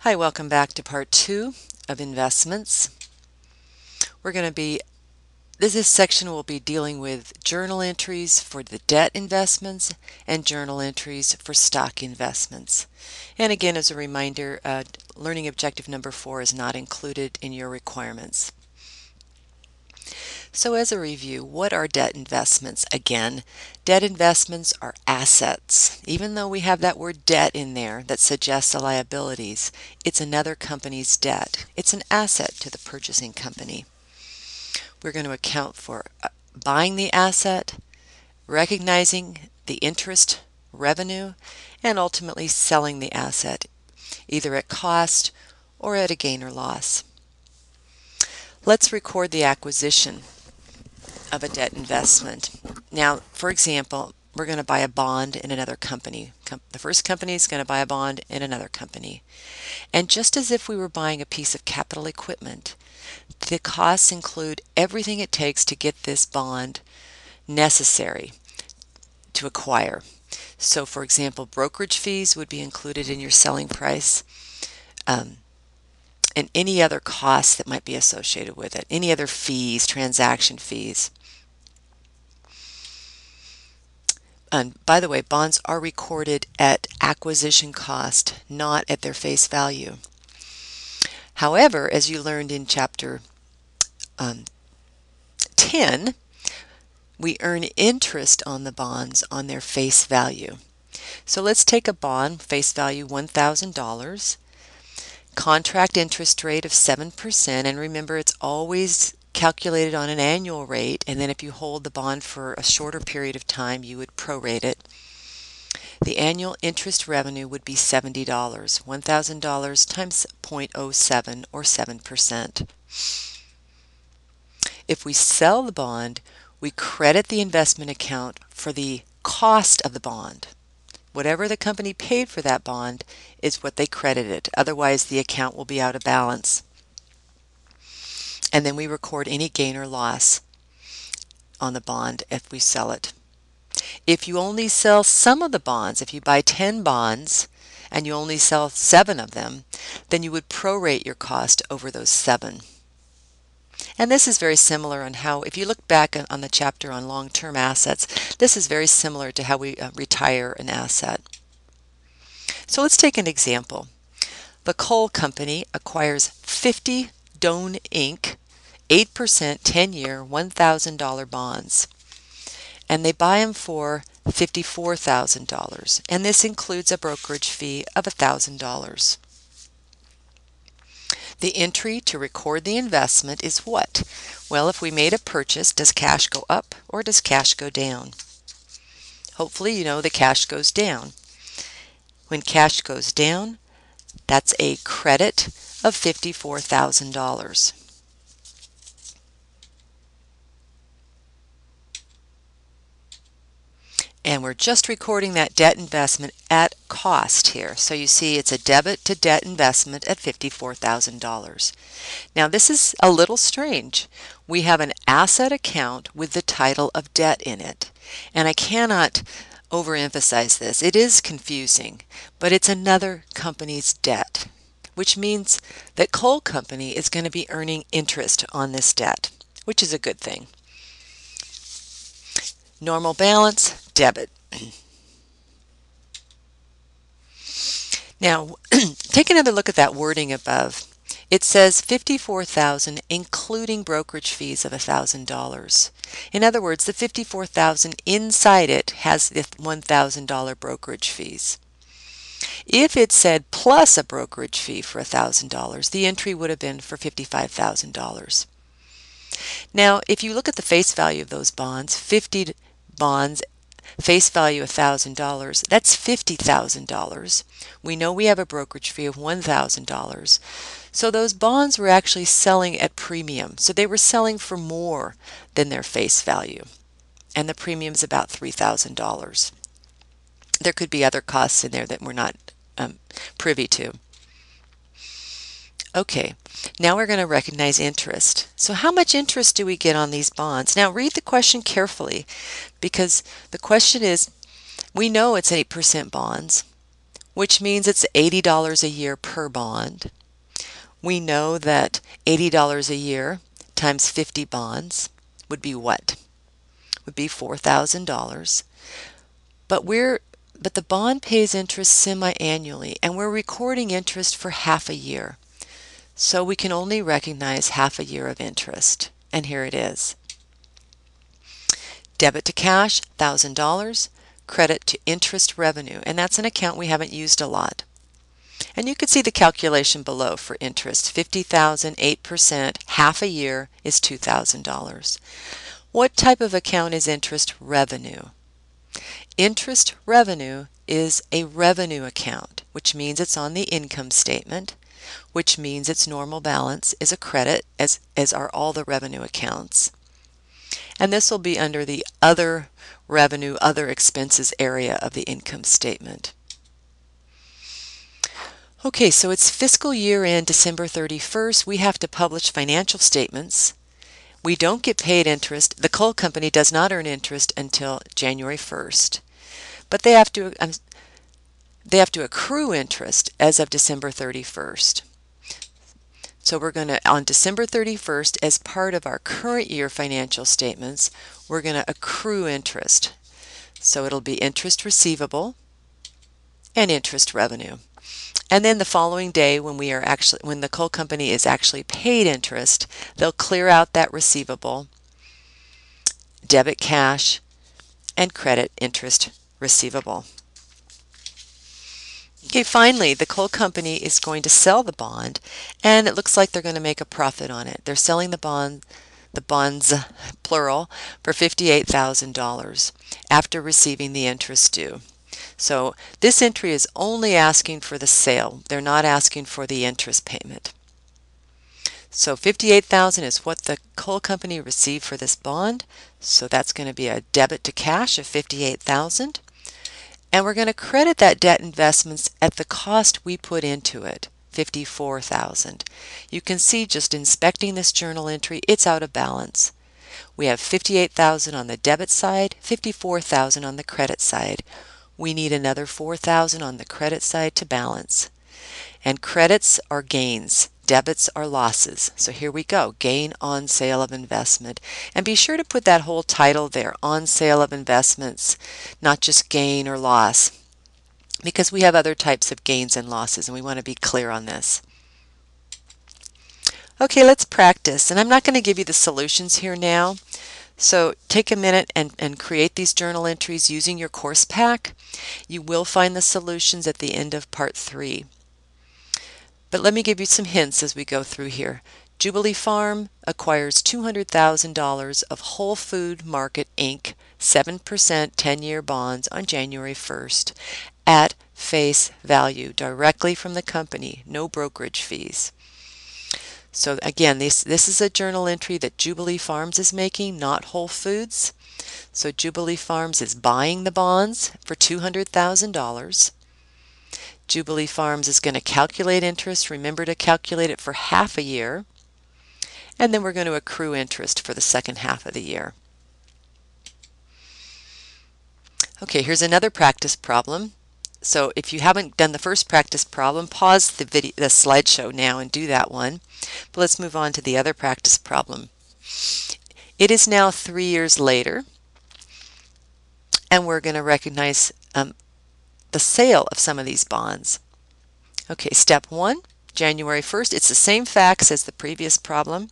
Hi, welcome back to part 2 of investments. This section will be dealing with journal entries for the debt investments and journal entries for stock investments. And again, as a reminder, learning objective number 4 is not included in your requirements. So as a review, what are debt investments? Again, debt investments are assets. Even though we have that word debt in there that suggests the liabilities, it's another company's debt. It's an asset to the purchasing company. We're going to account for buying the asset, recognizing the interest revenue, and ultimately selling the asset, either at cost or at a gain or loss. Let's record the acquisition of a debt investment. Now, for example, we're going to buy a bond in another company. The first company is going to buy a bond in another company. And just as if we were buying a piece of capital equipment, the costs include everything it takes to get this bond necessary to acquire. So, for example, brokerage fees would be included in your selling price, and any other costs that might be associated with it, any other fees, transaction fees. And by the way, bonds are recorded at acquisition cost, not at their face value. However, as you learned in chapter 10, we earn interest on the bonds on their face value. So let's take a bond, face value $1,000, contract interest rate of 7%, and remember it's always calculated on an annual rate, and then if you hold the bond for a shorter period of time, you would prorate it. The annual interest revenue would be $70, $1,000 times 0.07 or 7%. If we sell the bond, we credit the investment account for the cost of the bond. Whatever the company paid for that bond is what they credited. Otherwise, the account will be out of balance. And then we record any gain or loss on the bond if we sell it. If you only sell some of the bonds, if you buy 10 bonds and you only sell 7 of them, then you would prorate your cost over those 7. And this is very similar on how, if you look back on the chapter on long-term assets, this is very similar to how we retire an asset. So let's take an example. The coal company acquires 50 Doane Inc. 8% 10-year $1,000 bonds, and they buy them for $54,000, and this includes a brokerage fee of $1,000. The entry to record the investment is what? Well, if we made a purchase, does cash go up or does cash go down? Hopefully you know the cash goes down. When cash goes down, that's a credit of $54,000. And we're just recording that debt investment at cost here. So you see it's a debit to debt investment at $54,000. Now this is a little strange. We have an asset account with the title of debt in it. And I cannot overemphasize this. It is confusing, but it's another company's debt, which means that coal company is going to be earning interest on this debt, which is a good thing. Normal balance, debit. Now, take another look at that wording above. It says $54,000 including brokerage fees of $1,000. In other words, the $54,000 inside it has the $1,000 brokerage fees. If it said plus a brokerage fee for $1,000, the entry would have been for $55,000. Now, if you look at the face value of those bonds, 50 bonds, face value $1,000, that's $50,000. We know we have a brokerage fee of $1,000. So those bonds were actually selling at premium. So they were selling for more than their face value. And the premium is about $3,000. There could be other costs in there that we're not privy to. Okay, now we're going to recognize interest. So how much interest do we get on these bonds? Now read the question carefully, because the question is, we know it's 8% bonds. which means it's $80 a year per bond. We know that $80 a year times 50 bonds would be what? Would be $4,000. But the bond pays interest semi-annually, and we're recording interest for half a year. So we can only recognize half a year of interest. And here it is. Debit to cash, $1,000. Credit to interest revenue, and that's an account we haven't used a lot. And you can see the calculation below for interest. $50,000, 8%, half a year is $2,000. What type of account is interest revenue? Interest revenue is a revenue account, which means it's on the income statement, which means its normal balance is a credit, as are all the revenue accounts. And this will be under the other revenue, other expenses area of the income statement. Okay, so it's fiscal year end December 31st. We have to publish financial statements. We don't get paid interest. The coal company does not earn interest until January 1st. But they have to accrue interest as of December 31st. So we're going to, on December 31st, as part of our current year financial statements, we're going to accrue interest. So it'll be interest receivable and interest revenue. And then the following day, when the coal company is actually paid interest, they'll clear out that receivable, debit cash, and credit interest receivable. Okay, finally, the coal company is going to sell the bond, and it looks like they're going to make a profit on it. They're selling the bonds, plural, for $58,000 after receiving the interest due. So this entry is only asking for the sale. They're not asking for the interest payment. So $58,000 is what the coal company received for this bond. So that's going to be a debit to cash of $58,000. And we're going to credit that debt investments at the cost we put into it, $54,000. You can see just inspecting this journal entry, it's out of balance. We have $58,000 on the debit side, $54,000 on the credit side. We need another $4,000 on the credit side to balance. And credits are gains, debits are losses. So here we go, gain on sale of investment. And be sure to put that whole title there, on sale of investments, not just gain or loss, because we have other types of gains and losses, and we want to be clear on this. Okay, let's practice. And I'm not going to give you the solutions here now. So take a minute and create these journal entries using your course pack. You will find the solutions at the end of part 3. But let me give you some hints as we go through here. Jubilee Farm acquires $200,000 of Whole Food Market Inc. 7% 10-year bonds on January 1st at face value directly from the company, no brokerage fees. So again, this is a journal entry that Jubilee Farms is making, not Whole Foods. So Jubilee Farms is buying the bonds for $200,000. Jubilee Farms is going to calculate interest. Remember to calculate it for half a year. And then we're going to accrue interest for the second half of the year. Okay, here's another practice problem. So if you haven't done the first practice problem, pause the slideshow now and do that one. But let's move on to the other practice problem. It is now 3 years later, and we're going to recognize the sale of some of these bonds. Okay, step 1, January 1st. It's the same facts as the previous problem.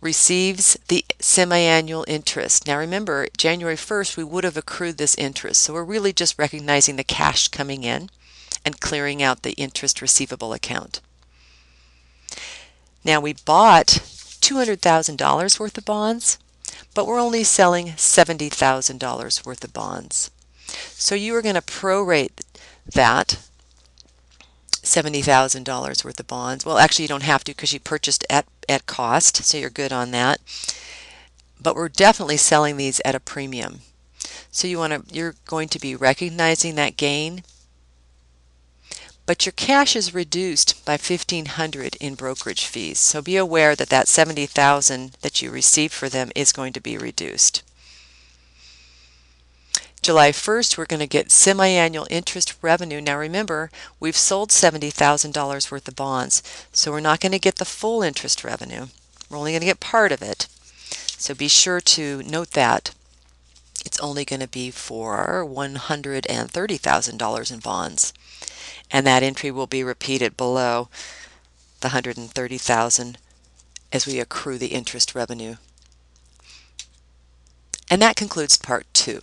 Receives the semi-annual interest. Now remember, January 1st, we would have accrued this interest. So we're really just recognizing the cash coming in and clearing out the interest receivable account. Now we bought $200,000 worth of bonds, but we're only selling $70,000 worth of bonds. So you are going to prorate that $70,000 worth of bonds. Well, actually you don't have to because you purchased at cost, so you're good on that. But we're definitely selling these at a premium. So you're going to be recognizing that gain, but your cash is reduced by $1,500 in brokerage fees. So be aware that that $70,000 that you received for them is going to be reduced. July 1st, we're going to get semi-annual interest revenue. Now remember, we've sold $70,000 worth of bonds, so we're not going to get the full interest revenue. We're only going to get part of it. So be sure to note that. It's only going to be for $130,000 in bonds. And that entry will be repeated below the $130,000 as we accrue the interest revenue. And that concludes part 2.